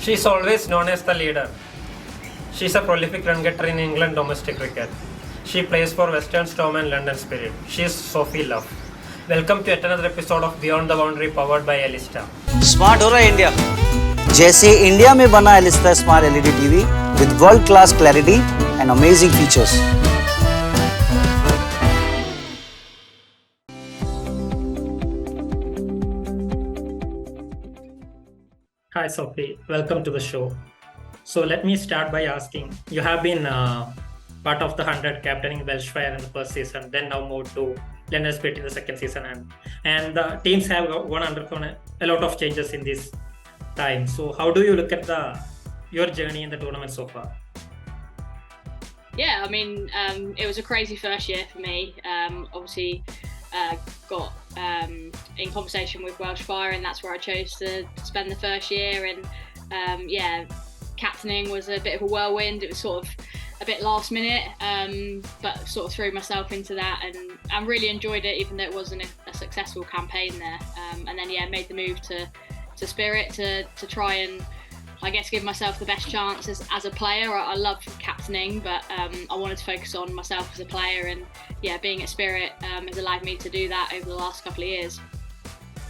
She's always known as the leader. She's a prolific run-getter in England domestic cricket. She plays for Western Storm and London Spirit. She's Sophie Luff. Welcome to yet another episode of Beyond the Boundary powered by Elista. Smart हो रहा है India जैसे India में बना Elista smart LED TV with world class clarity and amazing features. Hi Sophie, welcome to the show. So let me start by asking, you have been part of the 100 captaining Welshfire in the first season, then now moved to London Spirit in the second season, and the teams have undergone a lot of changes in this time. So how do you look at your journey in the tournament so far? Yeah, I mean, it was a crazy first year for me. Obviously, got in conversation with Welshfire, and that's where I chose to spend the first year. And captaining was a bit of a whirlwind. It was sort of a bit last minute, but sort of threw myself into that and really enjoyed it, even though it wasn't a successful campaign there. And then made the move to Spirit to try and, I guess, give myself the best chance as a player. I love captaining, but I wanted to focus on myself as a player, and being at Spirit has allowed me to do that over the last couple of years.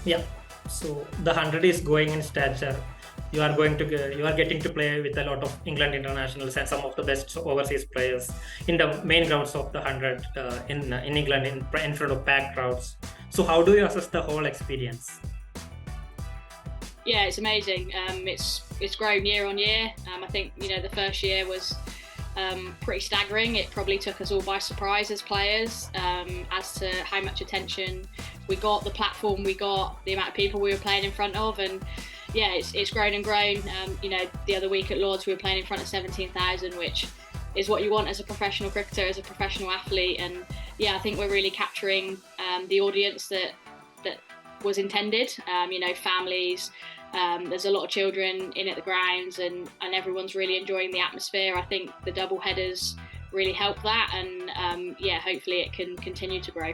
Yeah, so the 100 is going in stature. You are getting to play with a lot of England internationals and some of the best overseas players in the main grounds of the 100 in England in front of packed crowds. So how do you assess the whole experience? Yeah, it's amazing. It's grown year on year. I think the first year was pretty staggering. It probably took us all by surprise as players as to how much attention we got, the platform we got, the amount of people we were playing in front of, and it's grown and grown. The other week at Lords we were playing in front of 17,000, which is what you want as a professional cricketer, as a professional athlete, and I think we're really capturing the audience that was intended. Families, there's a lot of children in at the grounds, and everyone's really enjoying the atmosphere. I think the double headers really help that, and hopefully it can continue to grow.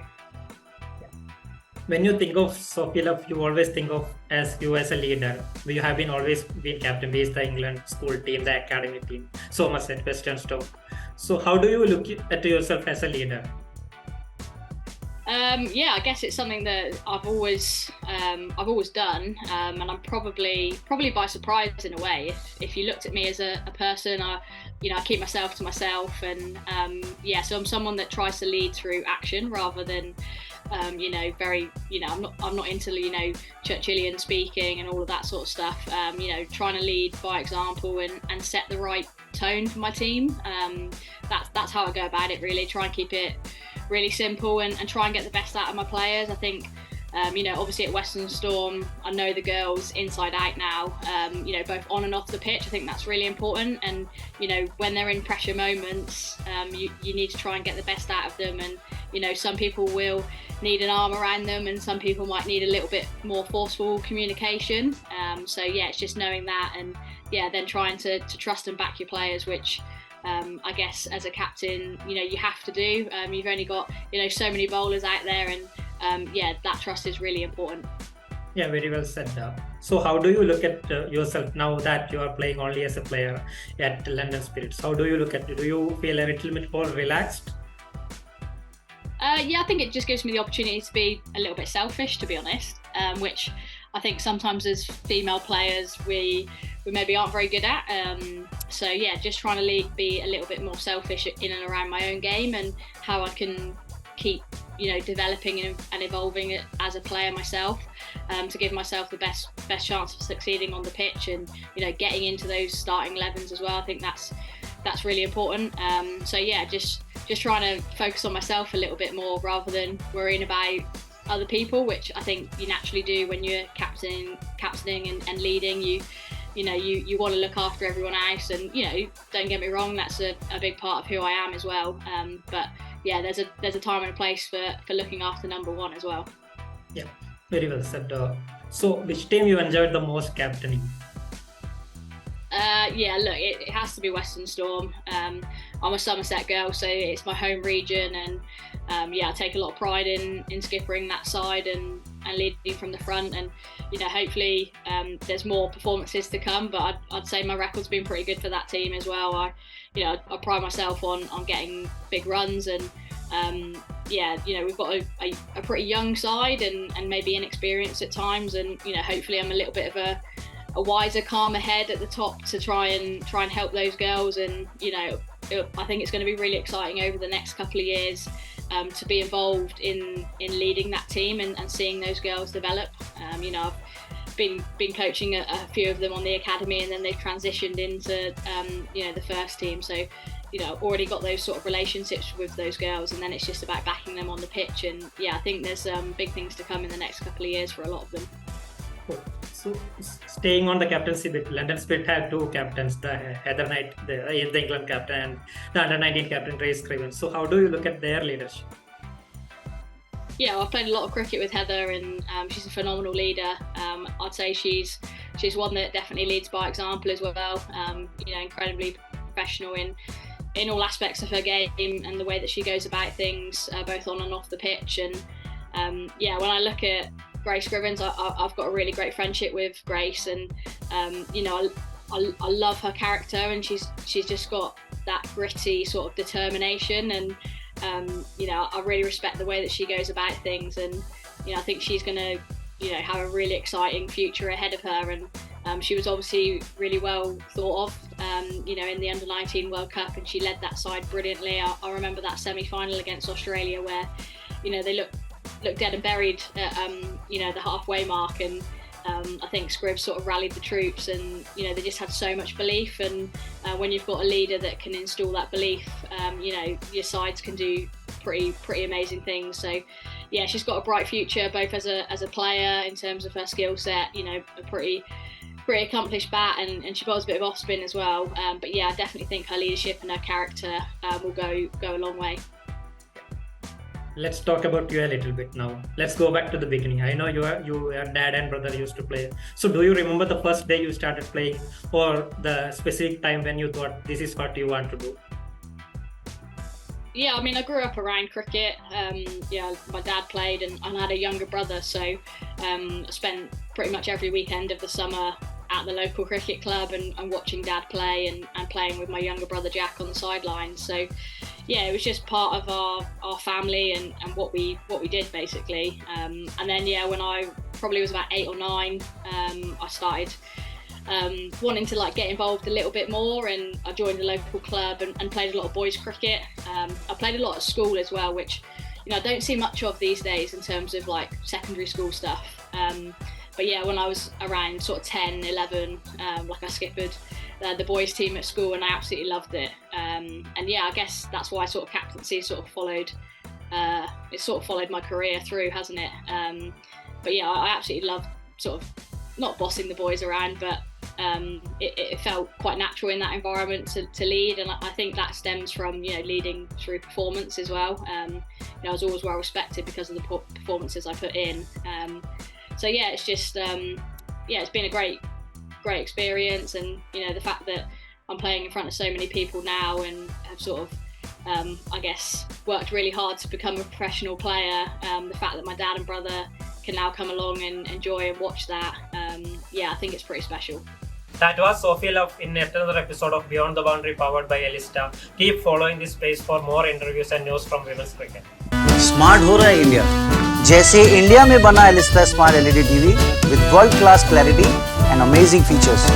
When you think of Sophie Luff, you always think of you as a leader. You have always been captain, based the England school team, the academy team, so much at Western Storm. So how do you look at yourself as a leader? I guess it's something that I've always done, and I'm probably by surprise in a way. If you looked at me as a person, I keep myself to myself, and so I'm someone that tries to lead through action rather than I'm not into Churchillian speaking and all of that sort of stuff. Trying to lead by example and set the right tone for my team. That's how I go about it, really. Try and keep it really simple and try and get the best out of my players. I think obviously at Western Storm, I know the girls inside out now, both on and off the pitch. I think that's really important, and when they're in pressure moments, you need to try and get the best out of them, and some people will need an arm around them, and some people might need a little bit more forceful communication. It's just knowing that, and then trying to trust and back your players, which I guess as a captain, you have to do. You've only got so many bowlers out there, and that trust is really important. Yeah, very well said. So how do you look at yourself now that you are playing only as a player at London Spirits? How do you look at it? Do you feel a little bit more relaxed? I think it just gives me the opportunity to be a little bit selfish, to be honest, which I think sometimes as female players we maybe aren't very good at. Just trying to be a little bit more selfish in and around my own game, and how I can keep developing and evolving it as a player myself, to give myself the best chance of succeeding on the pitch, and getting into those starting 11s as well. I think that's really important. Just trying to focus on myself a little bit more rather than worrying about other people, which I think you naturally do when you're captaining and leading. You want to look after everyone else, and don't get me wrong, that's a big part of who I am as well. There's a time and a place for looking after number one as well. Yeah, very well said. So which team you enjoyed the most captaining? It has to be Western Storm. I'm a Somerset girl, so it's my home region, and I take a lot of pride in skippering that side and leading from the front. And hopefully there's more performances to come. But I'd say my record's been pretty good for that team as well. I pride myself on getting big runs, and we've got a pretty young side and maybe inexperienced at times, and hopefully I'm a little bit of a wiser, calmer head at the top to try and help those girls. And I think it's going to be really exciting over the next couple of years to be involved in leading that team and seeing those girls develop. I've been coaching a few of them on the academy, and then they've transitioned into the first team. So already got those sort of relationships with those girls, and then it's just about backing them on the pitch. And I think there's big things to come in the next couple of years for a lot of them. So, staying on the captaincy bit, London Spirit had two captains, the Heather Knight, the England captain, and the under-19 captain, Grace Scrivens. So how do you look at their leadership? Yeah, I've played a lot of cricket with Heather, and she's a phenomenal leader. I'd say she's one that definitely leads by example as well. Incredibly professional in all aspects of her game and the way that she goes about things, both on and off the pitch. And when I look at Grace Scrivens, I've got a really great friendship with Grace, and I love her character, and she's just got that gritty sort of determination, and I really respect the way that she goes about things, and I think she's going to have a really exciting future ahead of her. And she was obviously really well thought of in the under-19 World Cup, and she led that side brilliantly. I remember that semi-final against Australia where they looked dead and buried at the halfway mark, and I think Scrivs sort of rallied the troops, and they just had so much belief. And when you've got a leader that can instill that belief, your sides can do pretty amazing things. So she's got a bright future both as a player in terms of her skill set, a pretty accomplished bat, and she bowls a bit of off spin as well. But I definitely think her leadership and her character will go a long way. Let's talk about you a little bit now. Let's go back to the beginning. I know your dad and brother used to play. So do you remember the first day you started playing, or the specific time when you thought this is what you want to do? Yeah, I mean, I grew up around cricket. My dad played, and I had a younger brother, so I spent pretty much every weekend of the summer at the local cricket club and watching Dad play and playing with my younger brother Jack on the sidelines. So it was just part of our family and what we did basically. And then when I probably was about 8 or 9, I started wanting to get involved a little bit more, and I joined a local club and played a lot of boys cricket. I played a lot at school as well, which I don't see much of these days in terms of secondary school stuff. But when I was around sort of 10, 11, I skippered the boys team at school, and I absolutely loved it. And I guess that's why sort of captaincy sort of followed. It sort of followed my career through, hasn't it? But I absolutely loved sort of not bossing the boys around, but it felt quite natural in that environment to lead, and I think that stems from leading through performance as well. I was always well respected because of the performances I put in. So it's just it's been a great experience, and the fact that I'm playing in front of so many people now and have sort of I guess worked really hard to become a professional player. The fact that my dad and brother can now come along and enjoy and watch that, I think it's pretty special. That was Sophie Luff in yet another episode of Beyond the Boundary powered by Elista. Keep following this space for more interviews and news from women's cricket. Smart हो रहा है India, जैसे India में बना Elista smart LED TV with world class clarity and amazing features.